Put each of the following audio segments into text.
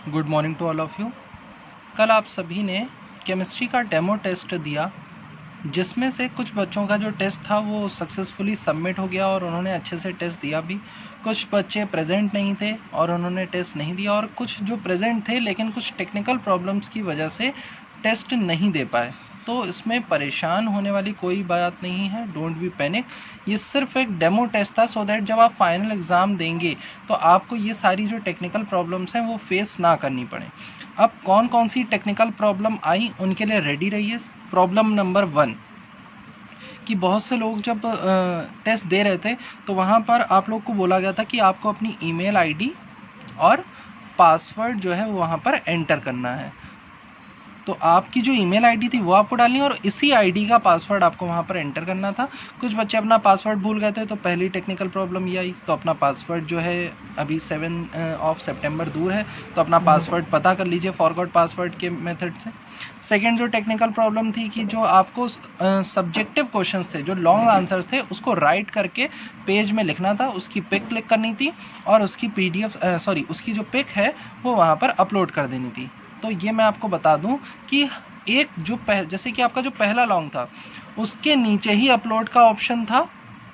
Good morning to all of you. कल आप सभी ने केमिस्ट्री का डेमो टेस्ट दिया, जिसमें से कुछ बच्चों का जो टेस्ट था वो सक्सेसफुली सबमिट हो गया और उन्होंने अच्छे से टेस्ट दिया भी। कुछ बच्चे प्रेजेंट नहीं थे और उन्होंने टेस्ट नहीं दिया, और कुछ जो प्रेजेंट थे लेकिन कुछ टेक्निकल प्रॉब्लम्स की वजह से टेस्ट नहीं दे पाए। तो इसमें परेशान होने वाली कोई बात नहीं है, डोंट बी पैनिक। ये सिर्फ एक डेमो टेस्ट था, सो दैट जब आप फाइनल एग्ज़ाम देंगे तो आपको ये सारी जो टेक्निकल प्रॉब्लम्स हैं वो फेस ना करनी पड़े। अब कौन कौन सी टेक्निकल प्रॉब्लम आई उनके लिए रेडी रहिए। प्रॉब्लम नंबर 1 कि बहुत से लोग जब टेस्ट दे रहे थे तो वहाँ पर आप लोग को बोला गया था कि आपको अपनी ईमेल आईडी और पासवर्ड जो है वहाँ पर एंटर करना है। तो आपकी जो ईमेल आईडी थी वो आपको डालनी है और इसी आईडी का पासवर्ड आपको वहाँ पर एंटर करना था। कुछ बच्चे अपना पासवर्ड भूल गए थे, तो पहली टेक्निकल प्रॉब्लम ये आई। तो अपना पासवर्ड जो है अभी 7 सितंबर दूर है, तो अपना पासवर्ड पता कर लीजिए फॉरगॉट पासवर्ड के मेथड से। सेकेंड जो टेक्निकल प्रॉब्लम थी कि जो आपको सब्जेक्टिव क्वेश्चंस थे, जो लॉन्ग आंसर्स थे, उसको राइट करके पेज में लिखना था, उसकी पिक क्लिक करनी थी और उसकी उसकी जो पिक है वो वहाँ पर अपलोड कर देनी थी। तो ये मैं आपको बता दूं कि एक जो जैसे कि आपका जो पहला लॉन्ग था उसके नीचे ही अपलोड का ऑप्शन था,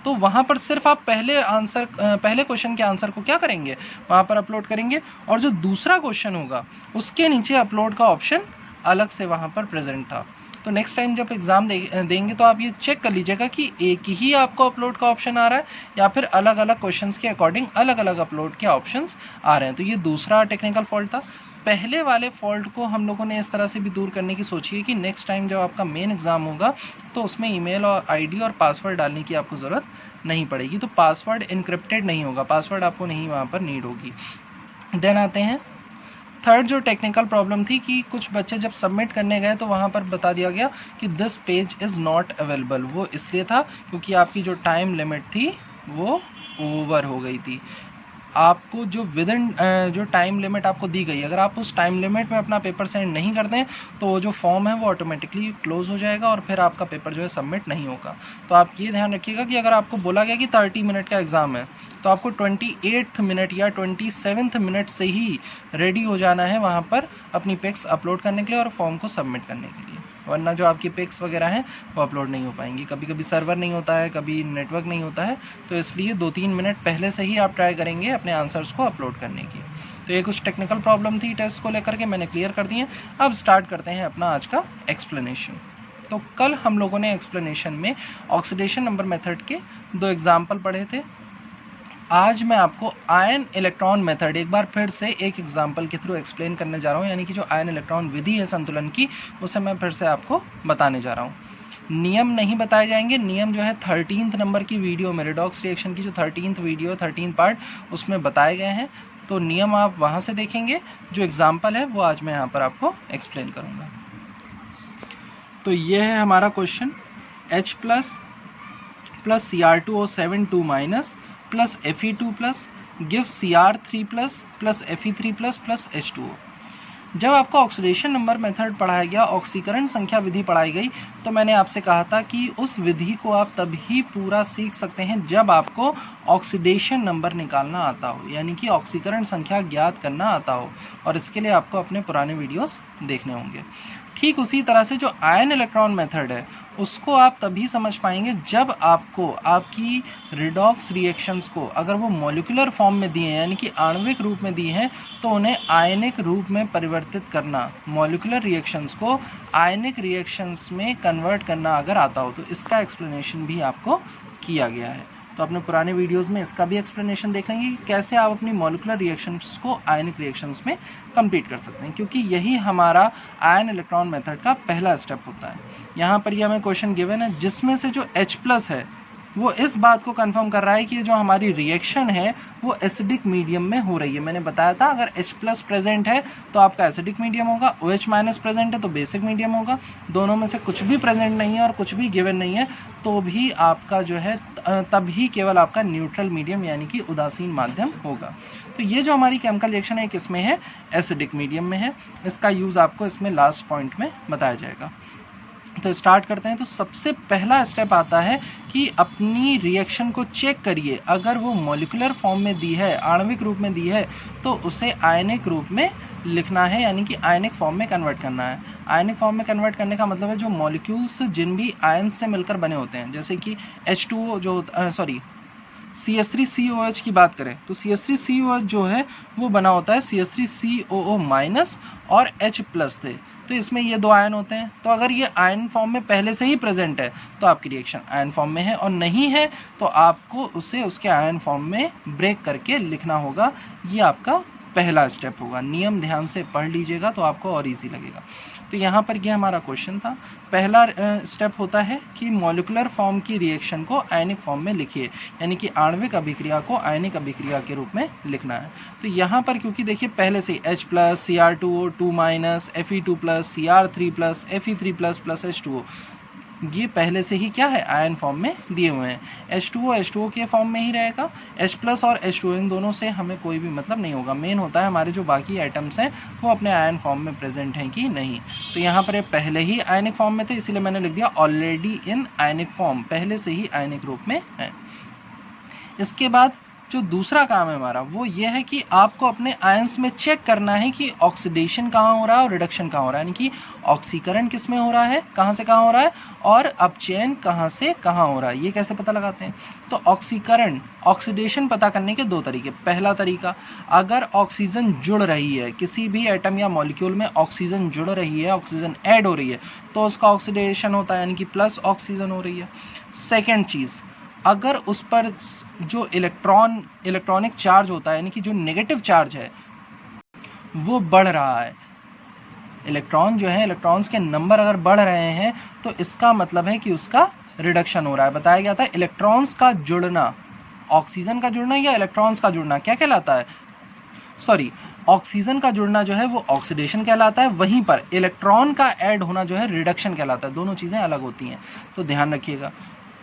तो वहाँ पर सिर्फ आप पहले क्वेश्चन के आंसर को क्या करेंगे, वहाँ पर अपलोड करेंगे, और जो दूसरा क्वेश्चन होगा उसके नीचे अपलोड का ऑप्शन अलग से वहाँ पर प्रेजेंट था। तो नेक्स्ट टाइम जब एग्ज़ाम देंगे तो आप ये चेक कर लीजिएगा कि एक ही आपको अपलोड का ऑप्शन आ रहा है या फिर अलग अलग क्वेश्चंस के अकॉर्डिंग अलग अलग अपलोड के ऑप्शंस आ रहे हैं। तो ये दूसरा टेक्निकल फॉल्ट था। पहले वाले फॉल्ट को हम लोगों ने इस तरह से भी दूर करने की सोची है कि नेक्स्ट टाइम जब आपका मेन एग्ज़ाम होगा तो उसमें ईमेल और आईडी और पासवर्ड डालने की आपको ज़रूरत नहीं पड़ेगी। तो पासवर्ड इनक्रिप्टेड नहीं होगा, पासवर्ड आपको नहीं वहाँ पर नीड होगी। देन आते हैं थर्ड जो टेक्निकल प्रॉब्लम थी कि कुछ बच्चे जब सबमिट करने गए तो वहाँ पर बता दिया गया कि this page is not available. वो इसलिए था क्योंकि आपकी जो टाइम लिमिट थी वो ओवर हो गई थी। आपको जो विदिन जो टाइम लिमिट आपको दी गई, अगर आप उस टाइम लिमिट में अपना पेपर सेंड नहीं करते हैं तो वो जो फॉर्म है वो ऑटोमेटिकली क्लोज हो जाएगा और फिर आपका पेपर जो है सबमिट नहीं होगा। तो आप ये ध्यान रखिएगा कि अगर आपको बोला गया कि 30 मिनट का एग्ज़ाम है तो आपको 28th मिनट या 27th मिनट से ही रेडी हो जाना है वहाँ पर अपनी पिक्स अपलोड करने के लिए और फॉर्म को सबमिट करने के लिए, वरना जो आपकी पिक्स वगैरह हैं वो अपलोड नहीं हो पाएंगी। कभी कभी सर्वर नहीं होता है, कभी नेटवर्क नहीं होता है, तो इसलिए 2-3 मिनट पहले से ही आप ट्राई करेंगे अपने आंसर्स को अपलोड करने की। तो ये कुछ टेक्निकल प्रॉब्लम थी टेस्ट को लेकर के, मैंने क्लियर कर दी है। अब स्टार्ट करते हैं अपना आज का एक्सप्लेनेशन। तो कल हम लोगों ने एक्सप्लेनेशन में ऑक्सीडेशन नंबर मेथड के 2 एग्जाम्पल पढ़े थे। आज मैं आपको आयन इलेक्ट्रॉन मेथड एक बार फिर से एक एग्जाम्पल के थ्रू एक्सप्लेन करने जा रहा हूँ, यानी कि जो आयन इलेक्ट्रॉन विधि है संतुलन की, उसे मैं फिर से आपको बताने जा रहा हूँ। नियम नहीं बताए जाएंगे, नियम जो है 13th नंबर की वीडियो में, रेडॉक्स रिएक्शन की जो 13th वीडियो 13 पार्ट उसमें बताए गए हैं, तो नियम आप वहाँ से देखेंगे। जो एग्जाम्पल है वो आज मैं यहाँ पर आपको एक्सप्लेन करूँगा। तो ये है हमारा question, H plus Cr2O7 2 minus plus Fe2 plus give Cr3 plus Fe3 plus H2O। जब आपको ऑक्सीडेशन नंबर मेथड पढ़ाया गया, ऑक्सीकरण संख्या विधि पढ़ाई गई, तो मैंने आपसे कहा था कि उस विधि को आप तभी पूरा सीख सकते हैं जब आपको ऑक्सीडेशन नंबर निकालना आता हो, यानी कि ऑक्सीकरण संख्या ज्ञात करना आता हो, और इसके लिए आपको अपने पुराने वीडियोस देखने होंगे। ठीक उसी तरह से जो आयन इलेक्ट्रॉन मेथड है उसको आप तभी समझ पाएंगे जब आपको आपकी रिडॉक्स रिएक्शंस को, अगर वो मॉलिक्यूलर फॉर्म में दिए हैं यानी कि आणविक रूप में दिए हैं, तो उन्हें आयनिक रूप में परिवर्तित करना, मॉलिक्यूलर रिएक्शंस को आयनिक रिएक्शंस में कन्वर्ट करना अगर आता हो, तो इसका एक्सप्लेनेशन भी आपको किया गया है। तो अपने पुराने वीडियोस में इसका भी एक्सप्लेनेशन देख लेंगे कि कैसे आप अपनी मॉलिक्यूलर रिएक्शंस को आयनिक रिएक्शंस में कंप्लीट कर सकते हैं, क्योंकि यही हमारा आयन इलेक्ट्रॉन मेथड का पहला स्टेप होता है। यहाँ पर ये हमें क्वेश्चन गिवन है जिसमें से जो H प्लस है वो इस बात को कंफर्म कर रहा है कि जो हमारी रिएक्शन है वो एसिडिक मीडियम में हो रही है। मैंने बताया था अगर H प्लस प्रेजेंट है तो आपका एसिडिक मीडियम होगा, OH माइनस प्रेजेंट है तो बेसिक मीडियम होगा, दोनों में से कुछ भी प्रेजेंट नहीं है और कुछ भी गिवन नहीं है तो भी आपका जो है तभी केवल आपका न्यूट्रल मीडियम यानी कि उदासीन माध्यम होगा। तो ये जो हमारी केमिकल रिएक्शन है किस में है, एसिडिक मीडियम में है। इसका यूज़ आपको इसमें लास्ट पॉइंट में बताया जाएगा। तो स्टार्ट करते हैं। तो सबसे पहला स्टेप आता है कि अपनी रिएक्शन को चेक करिए, अगर वो मॉलिक्यूलर फॉर्म में दी है, आणविक रूप में दी है, तो उसे आयनिक रूप में लिखना है, यानी कि आयनिक फॉर्म में कन्वर्ट करना है। आयनिक फॉर्म में कन्वर्ट करने का मतलब है जो मॉलिक्यूल्स जिन भी आयन से मिलकर बने होते हैं, जैसे कि H2O जो CH3COH की बात करें तो CH3COH जो है वो बना होता है CH3COO- और H+ से। तो इसमें ये दो आयन होते हैं। तो अगर ये आयन फॉर्म में पहले से ही प्रेजेंट है तो आपकी रिएक्शन आयन फॉर्म में है, और नहीं है तो आपको उसे उसके आयन फॉर्म में ब्रेक करके लिखना होगा। ये आपका पहला स्टेप होगा। नियम ध्यान से पढ़ लीजिएगा तो आपको और इजी लगेगा। तो यहाँ पर ये हमारा क्वेश्चन था। पहला स्टेप होता है कि मॉलिक्यूलर फॉर्म की रिएक्शन को आयनिक फॉर्म में लिखिए, यानी कि आणविक अभिक्रिया को आयनिक अभिक्रिया के रूप में लिखना है। तो यहाँ पर क्योंकि देखिए पहले से H+, Cr2O2-, Fe2+, Cr3+, Fe3++ H2O, ये पहले से ही क्या है, आयन फॉर्म में दिए हुए हैं। H2O के फॉर्म में ही रहेगा। H+ और H2O इन दोनों से हमें कोई भी मतलब नहीं होगा। मेन होता है हमारे जो बाकी आइटम्स हैं वो अपने आयन फॉर्म में प्रेजेंट हैं कि नहीं। तो यहाँ पर ये पहले ही आयनिक फॉर्म में थे, इसीलिए मैंने लिख दिया ऑलरेडी इन आयनिक फॉर्म, पहले से ही आयनिक रूप में है। इसके बाद जो दूसरा काम है हमारा वो ये है कि आपको अपने आयंस में चेक करना है कि ऑक्सीडेशन कहाँ हो रहा है और रिडक्शन कहाँ हो रहा है, यानी कि ऑक्सीकरण किस में हो रहा है, कहाँ से कहाँ हो रहा है, और अपचयन कहाँ से कहाँ हो रहा है। ये कैसे पता लगाते हैं? तो ऑक्सीकरण, ऑक्सीडेशन पता करने के दो तरीके। पहला तरीका, अगर ऑक्सीजन जुड़ रही है, किसी भी एटम या मॉलिक्यूल में ऑक्सीजन जुड़ रही है, ऑक्सीजन ऐड हो रही है, तो उसका ऑक्सीडेशन होता है, यानी कि प्लस ऑक्सीजन हो रही है। सेकेंड चीज़, अगर उस पर जो इलेक्ट्रॉनिक चार्ज होता है, यानी कि जो नेगेटिव चार्ज है वो बढ़ रहा है, इलेक्ट्रॉन जो है, इलेक्ट्रॉन्स के नंबर अगर बढ़ रहे हैं तो इसका मतलब है कि उसका रिडक्शन हो रहा है। बताया गया था इलेक्ट्रॉन्स का जुड़ना, ऑक्सीजन का जुड़ना या इलेक्ट्रॉन्स का जुड़ना क्या कहलाता है, ऑक्सीजन का जुड़ना जो है वो ऑक्सीडेशन कहलाता है, वहीं पर इलेक्ट्रॉन का ऐड होना जो है रिडक्शन कहलाता है। दोनों चीज़ें अलग होती हैं, तो ध्यान रखिएगा।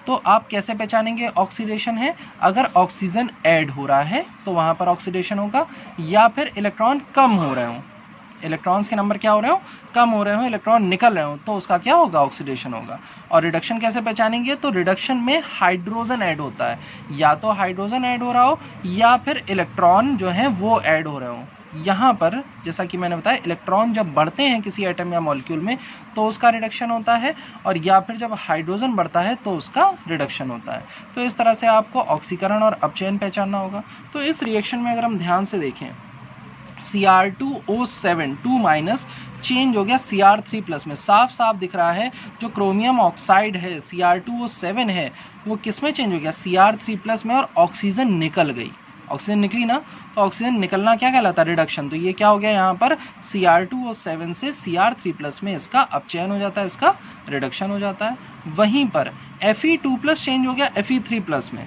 तो आप कैसे पहचानेंगे ऑक्सीडेशन है? अगर ऑक्सीजन ऐड हो रहा है तो वहाँ पर ऑक्सीडेशन होगा, या फिर इलेक्ट्रॉन कम हो रहे हों, इलेक्ट्रॉन्स के नंबर क्या हो रहे हो, कम हो रहे हो, इलेक्ट्रॉन निकल रहे हो, तो उसका क्या होगा, ऑक्सीडेशन होगा। और रिडक्शन कैसे पहचानेंगे? तो रिडक्शन में हाइड्रोजन ऐड होता है, या तो हाइड्रोजन ऐड हो रहा हो या फिर इलेक्ट्रॉन जो है वो ऐड हो रहे हो। यहाँ पर जैसा कि मैंने बताया, इलेक्ट्रॉन जब बढ़ते हैं किसी एटम या मॉलिक्यूल में तो उसका रिडक्शन होता है, और या फिर जब हाइड्रोजन बढ़ता है तो उसका रिडक्शन होता है। तो इस तरह से आपको ऑक्सीकरण और अपचयन पहचानना होगा। तो इस रिएक्शन में अगर हम ध्यान से देखें, Cr2O7 2- चेंज हो गया Cr3+ में, साफ साफ दिख रहा है जो क्रोमियम ऑक्साइड है Cr2O7 है वो किस में चेंज हो गया, Cr3+ में, और ऑक्सीजन निकल गई। ऑक्सीजन निकली ना, तो ऑक्सीजन निकलना क्या कहलाता है, रिडक्शन। तो ये क्या हो गया, यहाँ पर Cr2O7 से Cr3+ में इसका अपचयन हो जाता है, इसका रिडक्शन हो जाता है। वहीं पर Fe2+ चेंज हो गया Fe3+ में।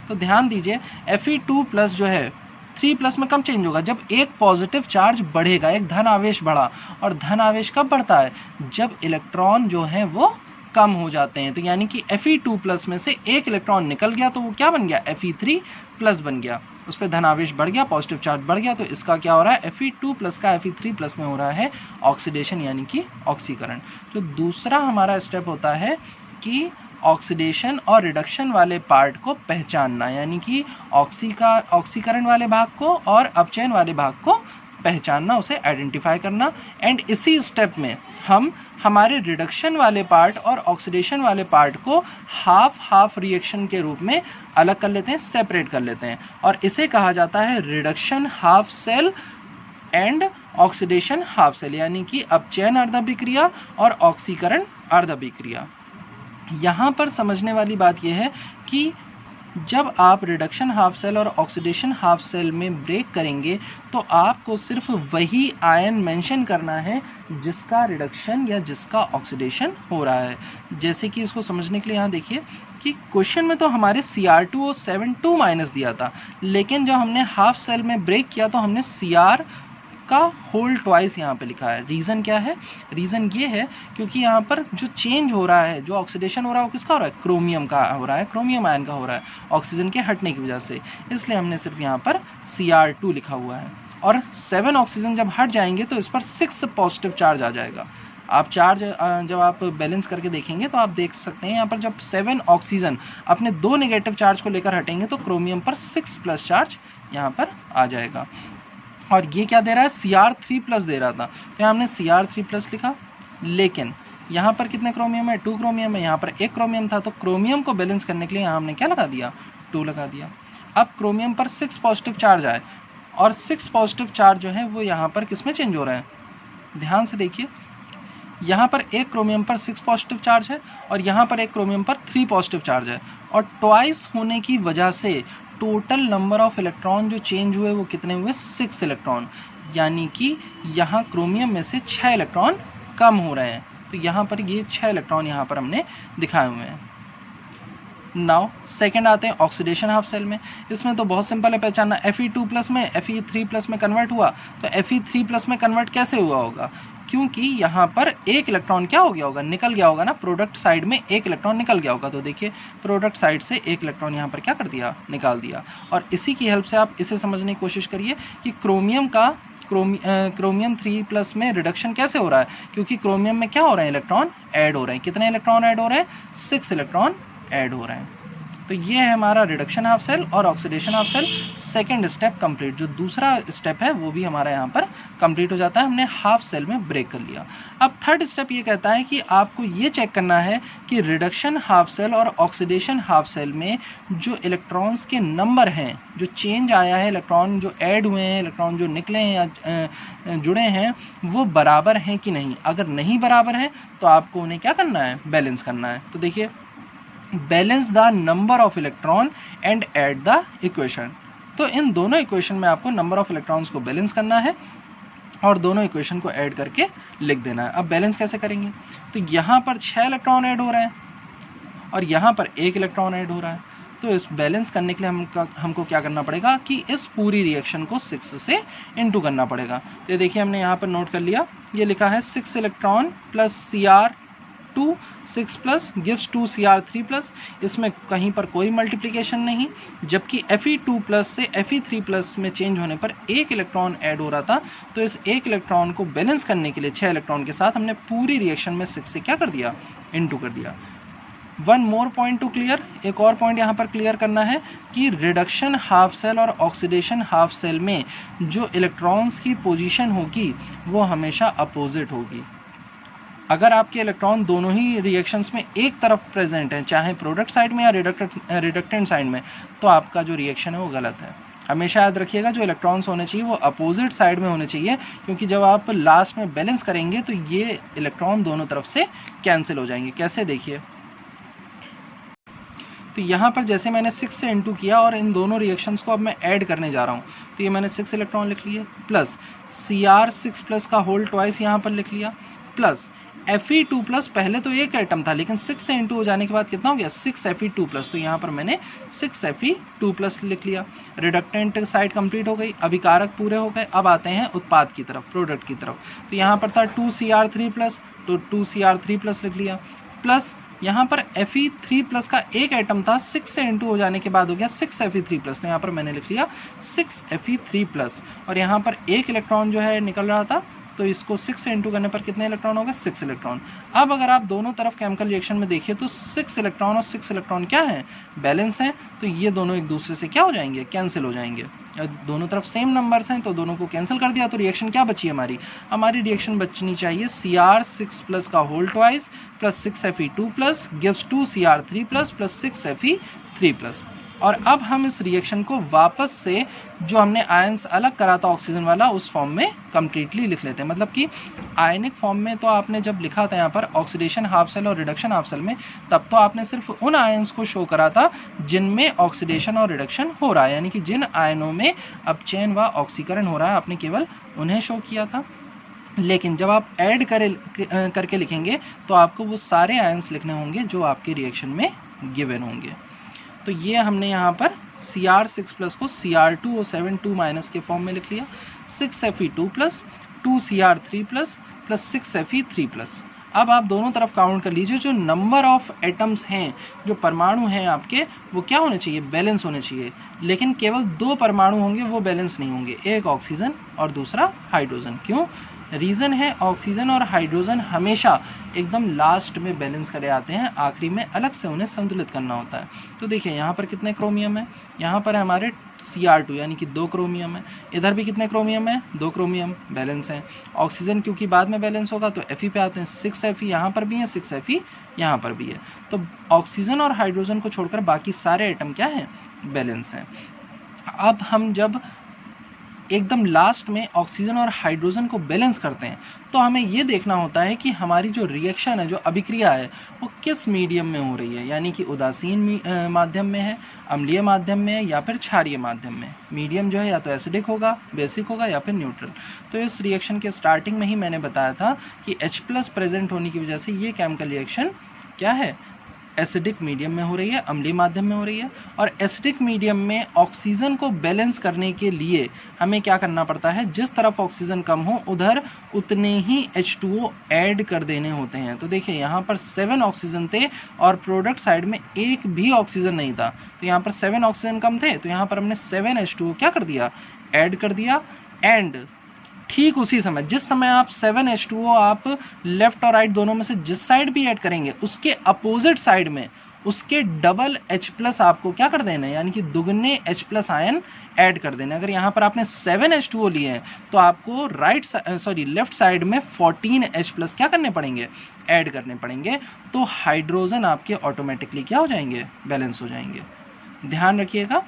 तो ध्यान दीजिए, Fe2+ जो है 3+ में कब चेंज होगा, जब एक पॉजिटिव चार्ज बढ़ेगा, एक धन आवेश बढ़ा। और धन आवेश कब बढ़ता है, जब इलेक्ट्रॉन जो है वो कम हो जाते हैं। तो यानी कि Fe2+ में से एक इलेक्ट्रॉन निकल गया तो वो क्या बन गया, Fe3+ बन गया, उस पर धन आवेश बढ़ गया, पॉजिटिव चार्ज बढ़ गया। तो इसका क्या हो रहा है, Fe2+ का Fe3+ में हो रहा है ऑक्सीडेशन, यानी कि ऑक्सीकरण। जो दूसरा हमारा स्टेप होता है कि ऑक्सीडेशन और रिडक्शन वाले पार्ट को पहचानना, यानी कि ऑक्सीकरण वाले भाग को और अपचयन वाले भाग को पहचानना, उसे आइडेंटिफाई करना। एंड इसी स्टेप में हम हमारे रिडक्शन वाले पार्ट और ऑक्सीडेशन वाले पार्ट को हाफ रिएक्शन के रूप में अलग कर लेते हैं, सेपरेट कर लेते हैं, और इसे कहा जाता है reduction half cell and oxidation half cell, यानी कि अपचयन अर्धाभिक्रिया और ऑक्सीकरण अर्धाभिक्रिया। यहाँ पर समझने वाली बात यह है कि जब आप रिडक्शन हाफ सेल और ऑक्सीडेशन हाफ सेल में ब्रेक करेंगे तो आपको सिर्फ वही आयन मेंशन करना है जिसका रिडक्शन या जिसका ऑक्सीडेशन हो रहा है। जैसे कि इसको समझने के लिए यहाँ देखिए कि क्वेश्चन में तो हमारे Cr2O7 2- दिया था, लेकिन जब हमने हाफ सेल में ब्रेक किया तो हमने Cr का होल ट्वाइस यहाँ पे लिखा है। रीज़न क्या है, रीज़न ये है क्योंकि यहाँ पर जो चेंज हो रहा है, जो ऑक्सीडेशन हो रहा है वो किसका हो रहा है, क्रोमियम का हो रहा है, क्रोमियम आयन का हो रहा है, ऑक्सीजन के हटने की वजह से। इसलिए हमने सिर्फ यहाँ पर Cr2 लिखा हुआ है। और 7 ऑक्सीजन जब हट जाएंगे तो इस पर 6 पॉजिटिव चार्ज आ जाएगा। आप चार्ज जब आप बैलेंस करके देखेंगे तो आप देख सकते हैं यहाँ पर जब 7 ऑक्सीजन अपने 2 नेगेटिव चार्ज को लेकर हटेंगे तो क्रोमियम पर 6+ चार्ज यहाँ पर आ जाएगा। और ये क्या दे रहा है, Cr3+ दे रहा था, तो यहाँ हमने Cr3+ लिखा। लेकिन यहाँ पर कितने क्रोमियम है, 2 क्रोमियम है, यहाँ पर 1 क्रोमियम था, तो क्रोमियम को बैलेंस करने के लिए यहाँ हमने क्या लगा दिया, 2 लगा दिया। अब क्रोमियम पर 6 पॉजिटिव चार्ज आए, और 6 पॉजिटिव चार्ज जो है वो यहाँ पर किस में चेंज हो रहा है, ध्यान से देखिए, यहाँ पर 1 क्रोमियम पर 6 पॉजिटिव चार्ज है, और यहाँ पर 1 क्रोमियम पर 3 पॉजिटिव चार्ज है, और ट्वाइस होने की वजह से टोटल नंबर ऑफ इलेक्ट्रॉन जो चेंज हुए वो कितने हुए, 6 इलेक्ट्रॉन, यानी कि यहाँ क्रोमियम में से 6 इलेक्ट्रॉन कम हो रहे हैं। तो यहाँ पर ये 6 इलेक्ट्रॉन यहाँ पर हमने दिखाए हुए हैं। नाउ सेकंड आते हैं ऑक्सीडेशन हाफ सेल में। इसमें तो बहुत सिंपल है पहचानना, Fe2+ में Fe3+ में कन्वर्ट हुआ, तो Fe3+ में कन्वर्ट कैसे हुआ होगा, क्योंकि यहाँ पर 1 इलेक्ट्रॉन क्या हो गया होगा, निकल गया होगा ना, प्रोडक्ट साइड में 1 इलेक्ट्रॉन निकल गया होगा। तो देखिए प्रोडक्ट साइड से 1 इलेक्ट्रॉन यहाँ पर क्या कर दिया, निकाल दिया। और इसी की हेल्प से आप इसे समझने की कोशिश करिए कि क्रोमियम 3+ में रिडक्शन कैसे हो रहा है, क्योंकि क्रोमियम में क्या हो रहे हैं, इलेक्ट्रॉन ऐड हो रहे हैं। कितने इलेक्ट्रॉन ऐड हो रहे हैं, 6 इलेक्ट्रॉन ऐड हो रहे हैं। तो ये है हमारा रिडक्शन हाफ सेल और oxidation half cell. Second step complete, जो दूसरा स्टेप है वो भी हमारा यहाँ पर कंप्लीट हो जाता है, हमने हाफ सेल में ब्रेक कर लिया। अब थर्ड स्टेप ये कहता है कि आपको ये चेक करना है कि रिडक्शन हाफ सेल और ऑक्सीडेशन हाफ सेल में जो इलेक्ट्रॉन्स के नंबर हैं, जो चेंज आया है, इलेक्ट्रॉन जो ऐड हुए हैं, इलेक्ट्रॉन जो निकले हैं या जुड़े हैं, वो बराबर हैं कि नहीं। अगर नहीं बराबर हैं तो आपको उन्हें क्या करना है, बैलेंस करना है। तो देखिए, balance the number of electron and add the equation. तो इन दोनों इक्वेशन में आपको नंबर ऑफ इलेक्ट्रॉन्स को बैलेंस करना है और दोनों इक्वेशन को ऐड करके लिख देना है। अब बैलेंस कैसे करेंगे, तो यहाँ पर 6 इलेक्ट्रॉन ऐड हो रहे हैं और यहाँ पर 1 इलेक्ट्रॉन ऐड हो रहा है। तो इस बैलेंस करने के लिए हमको क्या करना पड़ेगा कि इस पूरी रिएक्शन को 6 से इनटू करना पड़ेगा। तो ये देखिए हमने यहाँ पर नोट कर लिया, ये लिखा है 6 electron plus Cr2 6+ gives 2 Cr3+। इसमें कहीं पर कोई मल्टीप्लिकेशन नहीं, जबकि Fe2+ से Fe3+ में चेंज होने पर 1 इलेक्ट्रॉन ऐड हो रहा था। तो इस 1 इलेक्ट्रॉन को बैलेंस करने के लिए 6 इलेक्ट्रॉन के साथ हमने पूरी रिएक्शन में 6 से क्या कर दिया, इनटू कर दिया। One more point two clear, एक और पॉइंट यहाँ पर क्लियर करना है कि रिडक्शन हाफ सेल और ऑक्सीडेशन हाफ सेल में जो इलेक्ट्रॉन्स की पोजीशन होगी वो हमेशा अपोजिट होगी। अगर आपके इलेक्ट्रॉन दोनों ही रिएक्शंस में एक तरफ प्रेजेंट हैं, चाहे प्रोडक्ट साइड में या रिडक्टेंट साइड में, तो आपका जो रिएक्शन है वो गलत है। हमेशा याद रखिएगा जो इलेक्ट्रॉन्स होने चाहिए वो अपोजिट साइड में होने चाहिए, क्योंकि जब आप लास्ट में बैलेंस करेंगे तो ये इलेक्ट्रॉन दोनों तरफ से कैंसिल हो जाएंगे। कैसे, देखिए, तो यहाँ पर जैसे मैंने 6 से इनटू किया और इन दोनों रिएक्शंस को अब मैं ऐड करने जा रहा हूँ, तो ये मैंने 6 इलेक्ट्रॉन लिख लिए प्लस Cr6+ का होल ट्वाइस यहाँ पर लिख लिया प्लस Fe2+। पहले तो एक एटम था, लेकिन 6 से इनटू हो जाने के बाद कितना हो गया, 6 Fe2+। तो यहाँ पर मैंने 6 Fe2+ लिख लिया। रिडक्टेंट साइड कंप्लीट हो गई, अभिकारक पूरे हो गए। अब आते हैं उत्पाद की तरफ, प्रोडक्ट की तरफ। तो यहाँ पर था 2 Cr3+, तो 2 Cr3+ लिख लिया प्लस यहाँ पर Fe3+ का एक एटम था, 6 से इनटू हो जाने के बाद हो गया 6 Fe3+। तो यहाँ पर मैंने लिख लिया 6 Fe3+। और यहाँ पर एक इलेक्ट्रॉन जो है निकल रहा था, तो इसको 6 से इनटू करने पर कितने इलेक्ट्रॉन होगा, 6 इलेक्ट्रॉन। अब अगर आप दोनों तरफ केमिकल रिएक्शन में देखिए तो 6 इलेक्ट्रॉन और 6 इलेक्ट्रॉन क्या है, बैलेंस हैं। तो ये दोनों एक दूसरे से क्या हो जाएंगे, कैंसिल हो जाएंगे। दोनों तरफ सेम नंबर्स हैं तो दोनों को कैंसिल कर दिया, तो रिएक्शन क्या बची हमारी रिएक्शन बचनी चाहिए Cr6+ का whole twice plus 6 Fe2+ gives 2 Cr3+ plus 6 Fe3+। और अब हम इस रिएक्शन को वापस से जो हमने आयंस अलग करा था ऑक्सीजन वाला, उस फॉर्म में कम्प्लीटली लिख लेते हैं। मतलब कि आयनिक फॉर्म में तो आपने जब लिखा था यहाँ पर ऑक्सीडेशन हाफ सेल और रिडक्शन हाफ सेल में, तब तो आपने सिर्फ उन आयंस को शो करा था जिनमें ऑक्सीडेशन और रिडक्शन हो रहा है, यानी कि जिन आयनों में अपचयन व ऑक्सीकरण हो रहा है, आपने केवल उन्हें शो किया था। लेकिन जब आप ऐड करके लिखेंगे तो आपको वो सारे आयंस लिखने होंगे जो आपके रिएक्शन में गिवन होंगे। तो ये हमने यहाँ पर Cr6+ को Cr2O7 के फॉर्म में लिख लिया, 6 Fe2+, 2 Cr3+ प्लस 6 Fe3+। अब आप दोनों तरफ काउंट कर लीजिए, जो नंबर ऑफ एटम्स हैं, जो परमाणु हैं आपके, वो क्या होने चाहिए, बैलेंस होने चाहिए। लेकिन केवल 2 परमाणु होंगे वो बैलेंस नहीं होंगे, एक ऑक्सीजन और दूसरा हाइड्रोजन। क्यों, रीज़न है ऑक्सीजन और हाइड्रोजन हमेशा एकदम लास्ट में बैलेंस करे आते हैं, आखिरी में अलग से उन्हें संतुलित करना होता है। तो देखिए यहाँ पर कितने क्रोमियम है, यहाँ पर हमारे Cr2 यानी कि 2 क्रोमियम है। इधर भी कितने क्रोमियम है? 2 क्रोमियम, बैलेंस है। ऑक्सीजन क्योंकि बाद में बैलेंस होगा तो Fe पे आते हैं, 6 Fe यहाँ पर भी है, 6 Fe यहाँ पर भी है। तो ऑक्सीजन और हाइड्रोजन को छोड़कर बाकी सारे एटम क्या हैं? बैलेंस हैं। अब हम जब एकदम लास्ट में ऑक्सीजन और हाइड्रोजन को बैलेंस करते हैं तो हमें ये देखना होता है कि हमारी जो रिएक्शन है, जो अभिक्रिया है, वो किस मीडियम में हो रही है, यानी कि उदासीन माध्यम में है, अम्लीय माध्यम में है या फिर क्षारीय माध्यम में। मीडियम जो है या तो एसिडिक होगा, बेसिक होगा या फिर न्यूट्रल। तो इस रिएक्शन के स्टार्टिंग में ही मैंने बताया था कि H+ प्रेजेंट होने की वजह से ये केमिकल रिएक्शन क्या है? एसिडिक मीडियम में हो रही है, अम्लीय माध्यम में हो रही है। और एसिडिक मीडियम में ऑक्सीजन को बैलेंस करने के लिए हमें क्या करना पड़ता है? जिस तरफ ऑक्सीजन कम हो उधर उतने ही H2O ऐड कर देने होते हैं। तो देखिए यहाँ पर 7 ऑक्सीजन थे और प्रोडक्ट साइड में एक भी ऑक्सीजन नहीं था, तो यहाँ पर 7 ऑक्सीजन कम थे, तो यहाँ पर हमने 7 H2O क्या कर दिया? ऐड कर दिया। एंड ठीक उसी समय, जिस समय आप 7 H2O आप लेफ्ट और राइट दोनों में से जिस साइड भी ऐड करेंगे उसके अपोजिट साइड में उसके डबल H+ आपको क्या कर देना है, यानी कि दुगने H+ आयन ऐड कर देना। अगर यहाँ पर आपने 7 H2O लिए हैं तो आपको लेफ्ट साइड में 14 H+ क्या करने पड़ेंगे? ऐड करने पड़ेंगे। तो हाइड्रोजन आपके ऑटोमेटिकली क्या हो जाएंगे? बैलेंस हो जाएंगे। ध्यान रखिएगा।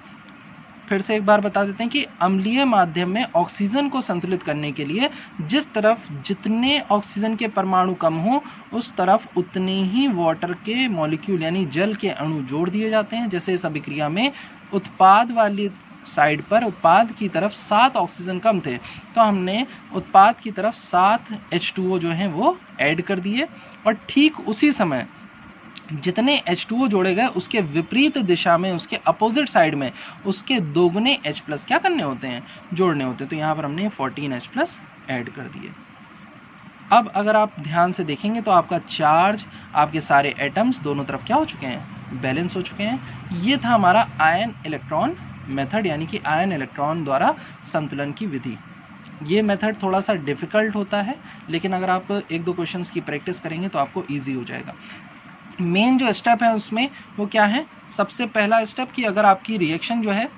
फिर से एक बार बता देते हैं कि अम्लीय माध्यम में ऑक्सीजन को संतुलित करने के लिए जिस तरफ जितने ऑक्सीजन के परमाणु कम हो उस तरफ उतने ही वाटर के मॉलिक्यूल यानी जल के अणु जोड़ दिए जाते हैं। जैसे इस अभिक्रिया में उत्पाद वाली साइड पर उत्पाद की तरफ 7 ऑक्सीजन कम थे, तो हमने उत्पाद की तरफ 7 H2O जो हैं वो ऐड कर दिए। और ठीक उसी समय जितने H2O जोड़े गए उसके विपरीत दिशा में, उसके अपोजिट साइड में उसके दोगुने H+ क्या करने होते हैं? जोड़ने होते हैं। तो यहाँ पर हमने 14 H+ ऐड कर दिए। अब अगर आप ध्यान से देखेंगे तो आपका चार्ज, आपके सारे एटम्स दोनों तरफ क्या हो चुके हैं? बैलेंस हो चुके हैं। ये था हमारा आयन इलेक्ट्रॉन मेथड, यानी कि आयन इलेक्ट्रॉन द्वारा संतुलन की विधि। ये मेथड थोड़ा सा डिफ़िकल्ट होता है, लेकिन अगर आप 1-2 क्वेश्चंस की प्रैक्टिस करेंगे तो आपको ईजी हो जाएगा। मेन जो स्टेप है उसमें वो क्या है? सबसे पहला स्टेप कि अगर आपकी रिएक्शन जो है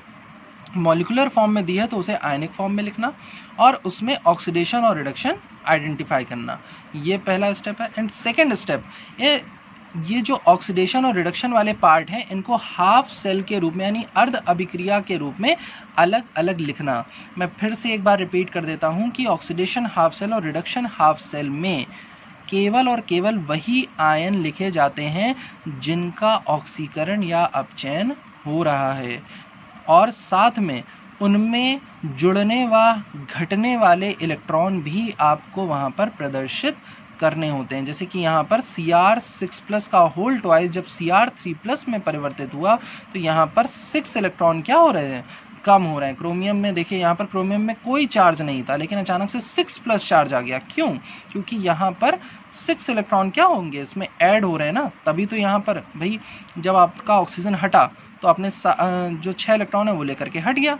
मॉलिक्यूलर फॉर्म में दी है तो उसे आयनिक फॉर्म में लिखना और उसमें ऑक्सीडेशन और रिडक्शन आइडेंटिफाई करना, ये पहला स्टेप है। एंड सेकेंड स्टेप, ये जो ऑक्सीडेशन और रिडक्शन वाले पार्ट हैं इनको हाफ सेल के रूप में यानी अर्ध अभिक्रिया के रूप में अलग अलग लिखना। मैं फिर से एक बार रिपीट कर देता हूँ कि ऑक्सीडेशन हाफ सेल और रिडक्शन हाफ सेल में केवल और केवल वही आयन लिखे जाते हैं जिनका ऑक्सीकरण या अपचयन हो रहा है, और साथ में उनमें जुड़ने व घटने वाले इलेक्ट्रॉन भी आपको वहाँ पर प्रदर्शित करने होते हैं। जैसे कि यहाँ पर Cr6+ का होल ट्वाइस जब Cr3+ में परिवर्तित हुआ तो यहाँ पर 6 इलेक्ट्रॉन क्या हो रहे हैं? कम हो रहे हैं। क्रोमियम में देखिए, यहाँ पर क्रोमियम में कोई चार्ज नहीं था लेकिन अचानक से 6+ चार्ज आ गया। क्यों? क्योंकि यहाँ पर 6 इलेक्ट्रॉन क्या होंगे? इसमें ऐड हो रहे हैं ना, तभी तो यहाँ पर भाई जब आपका ऑक्सीजन हटा तो अपने जो 6 इलेक्ट्रॉन है वो लेकर के हट गया।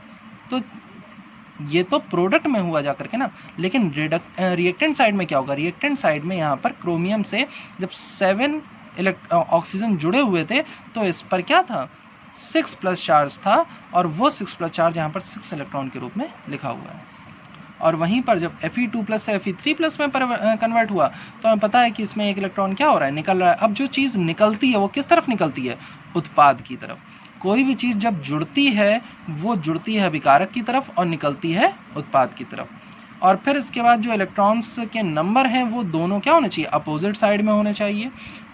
तो ये तो प्रोडक्ट में हुआ जा करके ना, लेकिन रिएक्टेंट साइड में क्या होगा? रिएक्टेंट साइड में यहाँ पर क्रोमियम से जब 7 ऑक्सीजन जुड़े हुए थे तो इस पर क्या था? 6+ चार्ज था, और वो 6+ चार्ज यहाँ पर 6 इलेक्ट्रॉन के रूप में लिखा हुआ है। और वहीं पर जब Fe2+ से Fe3+ में कन्वर्ट हुआ तो हमें पता है कि इसमें 1 इलेक्ट्रॉन क्या हो रहा है? निकल रहा है। अब जो चीज़ निकलती है वो किस तरफ निकलती है? उत्पाद की तरफ। कोई भी चीज़ जब जुड़ती है वो जुड़ती है अभिकारक की तरफ और निकलती है उत्पाद की तरफ। और फिर इसके बाद जो इलेक्ट्रॉन्स के नंबर हैं वो दोनों क्या होने चाहिए? अपोजिट साइड में होने चाहिए।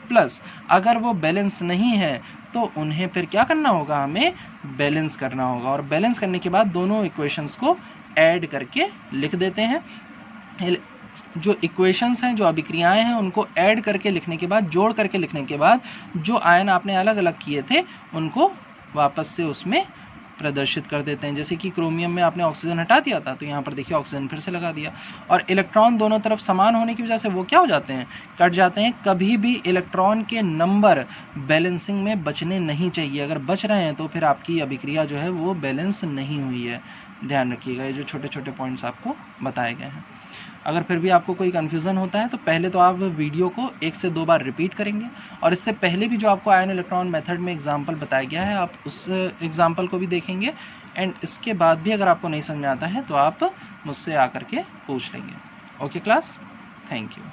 प्लस अगर वो बैलेंस नहीं है तो उन्हें फिर क्या करना होगा? हमें बैलेंस करना होगा। और बैलेंस करने के बाद दोनों इक्वेशंस को ऐड करके लिख देते हैं। जो इक्वेशंस हैं, जो अभिक्रियाएं हैं, उनको ऐड करके लिखने के बाद, जोड़ करके लिखने के बाद जो आयन आपने अलग अलग किए थे उनको वापस से उसमें प्रदर्शित कर देते हैं। जैसे कि क्रोमियम में आपने ऑक्सीजन हटा दिया था तो यहाँ पर देखिए ऑक्सीजन फिर से लगा दिया। और इलेक्ट्रॉन दोनों तरफ समान होने की वजह से वो क्या हो जाते हैं? कट जाते हैं। कभी भी इलेक्ट्रॉन के नंबर बैलेंसिंग में बचने नहीं चाहिए। अगर बच रहे हैं तो फिर आपकी अभिक्रिया जो है वो बैलेंस नहीं हुई है। ध्यान रखिएगा, ये जो छोटे छोटे पॉइंट्स आपको बताए गए हैं। अगर फिर भी आपको कोई कन्फ्यूज़न होता है तो पहले तो आप वीडियो को 1 से 2 बार रिपीट करेंगे, और इससे पहले भी जो आपको आयन इलेक्ट्रॉन मेथड में एग्जाम्पल बताया गया है आप उस एग्जाम्पल को भी देखेंगे। एंड इसके बाद भी अगर आपको नहीं समझ में आता है तो आप मुझसे आकर के पूछ लेंगे। Okay class, thank you.